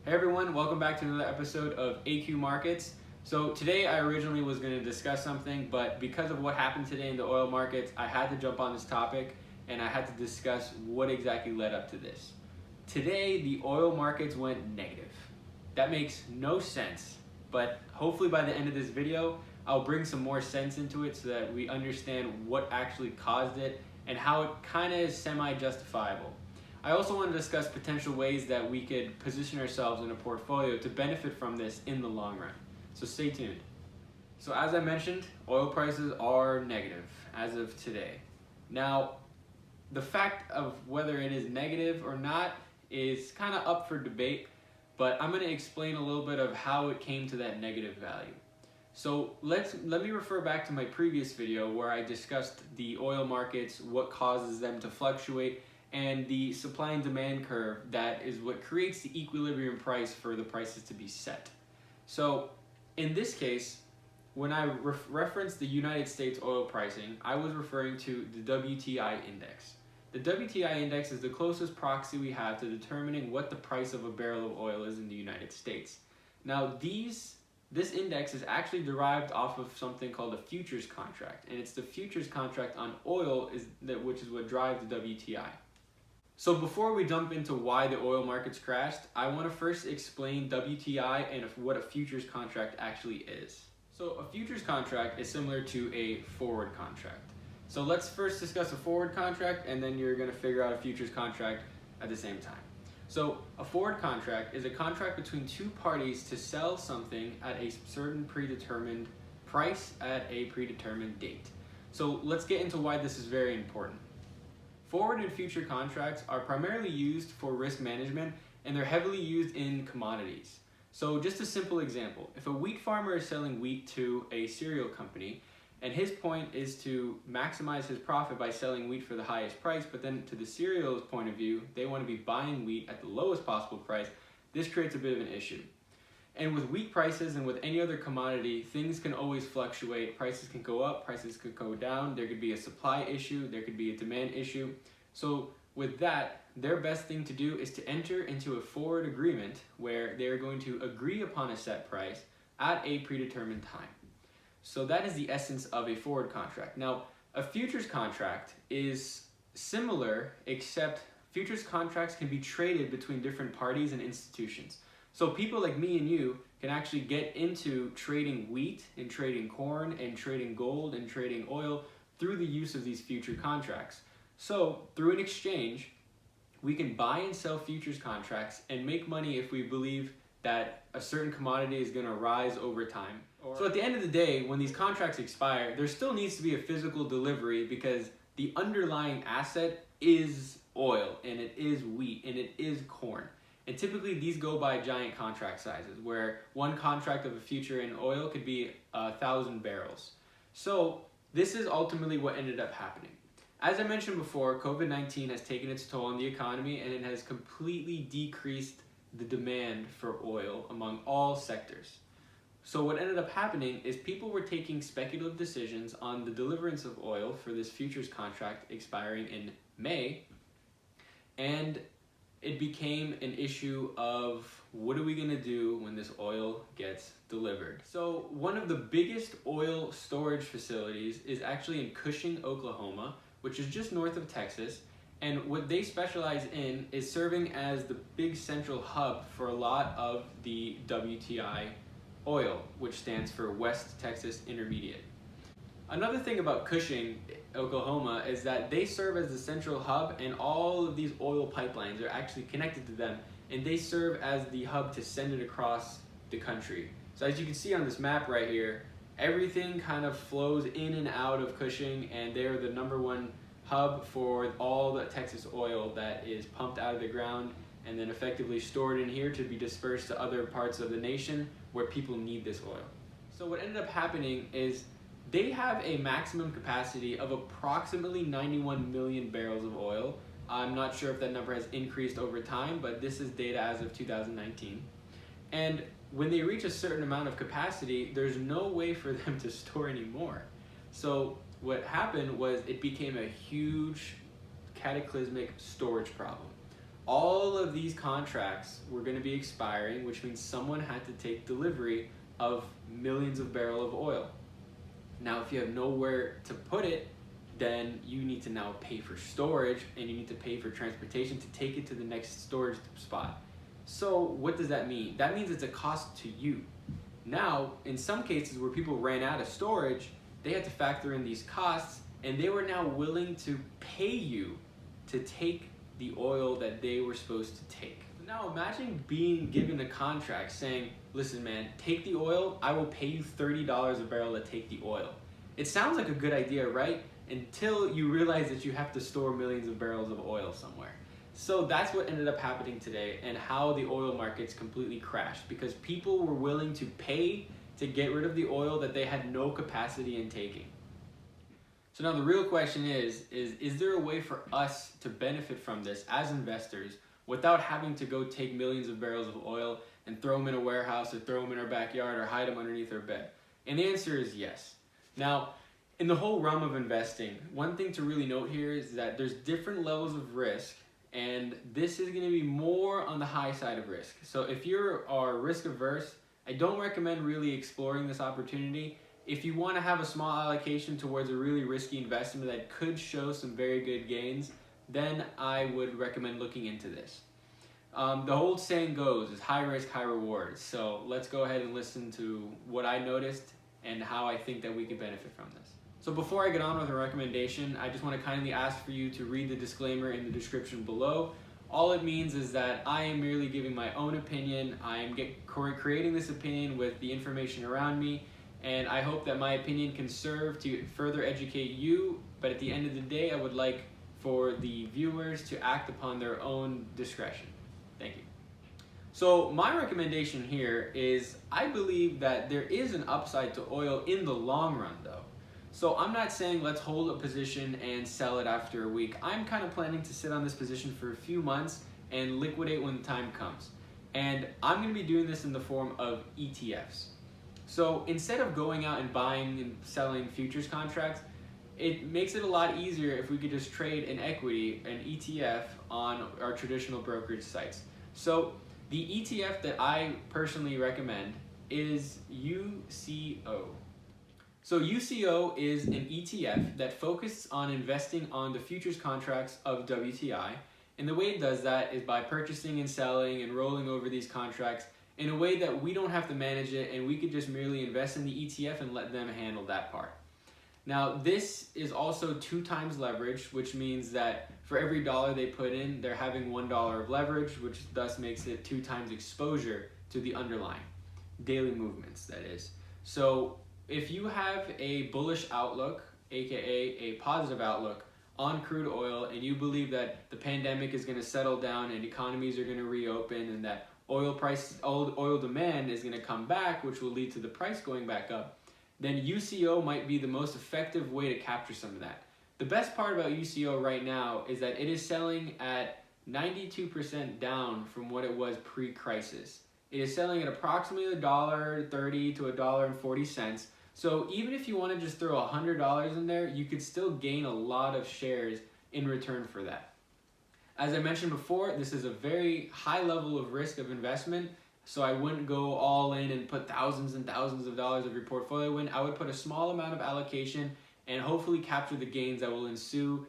Hey everyone, welcome back to another episode of AQ Markets. So today I originally was going to discuss something, but because of what happened today in the oil markets, I had to jump on this topic and I had to discuss what exactly led up to this. Today the oil markets went negative. That makes no sense, but hopefully by the end of this video, I'll bring some more sense into it so that we understand what actually caused it and how it kind of is semi-justifiable. I also want to discuss potential ways that we could position ourselves in a portfolio to benefit from this in the long run. So stay tuned. So as I mentioned, oil prices are negative as of today. Now, the fact of whether it is negative or not is kind of up for debate, but I'm going to explain a little bit of how it came to that negative value. So let me refer back to my previous video where I discussed the oil markets, what causes them to fluctuate, and the supply and demand curve that is what creates the equilibrium price for the prices to be set. So in this case, when I referenced the United States oil pricing, I was referring to the WTI Index. The WTI Index is the closest proxy we have to determining what the price of a barrel of oil is in the United States. Now this index is actually derived off of something called a futures contract, and it's the futures contract on oil which is what drives the WTI. So before we jump into why the oil markets crashed, I want to first explain WTI and what a futures contract actually is. So a futures contract is similar to a forward contract. So let's first discuss a forward contract, and then you're going to figure out a futures contract at the same time. So a forward contract is a contract between two parties to sell something at a certain predetermined price at a predetermined date. So let's get into why this is very important. Forward and future contracts are primarily used for risk management, and they're heavily used in commodities. So just a simple example, if a wheat farmer is selling wheat to a cereal company, and his point is to maximize his profit by selling wheat for the highest price, but then to the cereal's point of view, they want to be buying wheat at the lowest possible price, this creates a bit of an issue. And with wheat prices and with any other commodity, things can always fluctuate. Prices can go up, prices could go down. There could be a supply issue, there could be a demand issue. So with that, their best thing to do is to enter into a forward agreement where they're going to agree upon a set price at a predetermined time. So that is the essence of a forward contract. Now, a futures contract is similar, except futures contracts can be traded between different parties and institutions. So people like me and you can actually get into trading wheat and trading corn and trading gold and trading oil through the use of these future contracts. So through an exchange, we can buy and sell futures contracts and make money if we believe that a certain commodity is going to rise over time. So at the end of the day, when these contracts expire, there still needs to be a physical delivery because the underlying asset is oil and it is wheat and it is corn. And typically these go by giant contract sizes where one contract of a future in oil could be 1,000 barrels. So this is ultimately what ended up happening. As I mentioned before, COVID-19 has taken its toll on the economy and it has completely decreased the demand for oil among all sectors. So what ended up happening is people were taking speculative decisions on the deliverance of oil for this futures contract expiring in May, and it became an issue of what are we going to do when this oil gets delivered. So one of the biggest oil storage facilities is actually in Cushing, Oklahoma, which is just north of Texas, and what they specialize in is serving as the big central hub for a lot of the WTI oil, which stands for West Texas Intermediate. Another thing about Cushing, Oklahoma, is that they serve as the central hub, and all of these oil pipelines are actually connected to them, and they serve as the hub to send it across the country. So as you can see on this map right here, everything kind of flows in and out of Cushing, and they're the #1 hub for all the Texas oil that is pumped out of the ground and then effectively stored in here to be dispersed to other parts of the nation where people need this oil. So what ended up happening is they have a maximum capacity of approximately 91 million barrels of oil. I'm not sure if that number has increased over time, but this is data as of 2019. And when they reach a certain amount of capacity, there's no way for them to store anymore. So what happened was it became a huge cataclysmic storage problem. all of these contracts were going to be expiring, which means someone had to take delivery of millions of barrels of oil. Now, if you have nowhere to put it, then you need to now pay for storage and you need to pay for transportation to take it to the next storage spot. So what does that mean? That means it's a cost to you. Now, in some cases where people ran out of storage, they had to factor in these costs, and they were now willing to pay you to take the oil that they were supposed to take. Now imagine being given a contract saying, listen man, take the oil, I will pay you $30 a barrel to take the oil. It sounds like a good idea, right? Until you realize that you have to store millions of barrels of oil somewhere. So that's what ended up happening today, and how the oil markets completely crashed, because people were willing to pay to get rid of the oil that they had no capacity in taking. So now the real question is there a way for us to benefit from this as investors without having to go take millions of barrels of oil and throw them in a warehouse or throw them in our backyard or hide them underneath our bed? And the answer is yes. Now, in the whole realm of investing, one thing to really note here is that there's different levels of risk, and this is going to be more on the high side of risk. So if you are risk averse, I don't recommend really exploring this opportunity. If you want to have a small allocation towards a really risky investment that could show some very good gains, then I would recommend looking into this. The old saying goes, is high risk, high reward. So let's go ahead and listen to what I noticed and how I think that we could benefit from this. So before I get on with the recommendation, I just want to kindly ask for you to read the disclaimer in the description below. All it means is that I am merely giving my own opinion. I am creating this opinion with the information around me, and I hope that my opinion can serve to further educate you, but at the end of the day, I would like for the viewers to act upon their own discretion. Thank you. So my recommendation here is, I believe that there is an upside to oil in the long run though. So I'm not saying let's hold a position and sell it after a week. I'm kind of planning to sit on this position for a few months and liquidate when the time comes. And I'm going to be doing this in the form of ETFs. So instead of going out and buying and selling futures contracts, it makes it a lot easier if we could just trade an equity, an ETF, on our traditional brokerage sites. So the ETF that I personally recommend is UCO. So UCO is an ETF that focuses on investing on the futures contracts of WTI, and the way it does that is by purchasing and selling and rolling over these contracts in a way that we don't have to manage it, and we could just merely invest in the ETF and let them handle that part. Now this is also 2 times leverage, which means that for every dollar they put in, they're having $1 of leverage, which thus makes it 2 times exposure to the underlying daily movements, that is. So if you have a bullish outlook, aka a positive outlook on crude oil, and you believe that the pandemic is going to settle down and economies are going to reopen and that oil demand is going to come back, which will lead to the price going back up, then UCO might be the most effective way to capture some of that. The best part about UCO right now is that it is selling at 92% down from what it was pre-crisis. It is selling at approximately $1.30 to $1.40. So even if you want to just throw $100 in there, you could still gain a lot of shares in return for that. As I mentioned before, this is a very high level of risk of investment, so I wouldn't go all in and put thousands and thousands of dollars of your portfolio in. I would put a small amount of allocation and hopefully capture the gains that will ensue.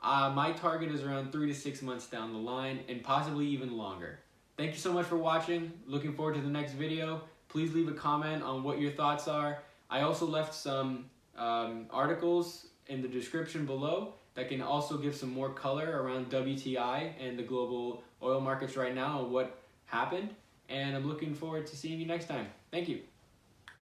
My target is around 3 to 6 months down the line, and possibly even longer. Thank you so much for watching. Looking forward to the next video. Please leave a comment on what your thoughts are. I also left some articles in the description below that can also give some more color around WTI and the global oil markets right now and what happened. And I'm looking forward to seeing you next time. Thank you.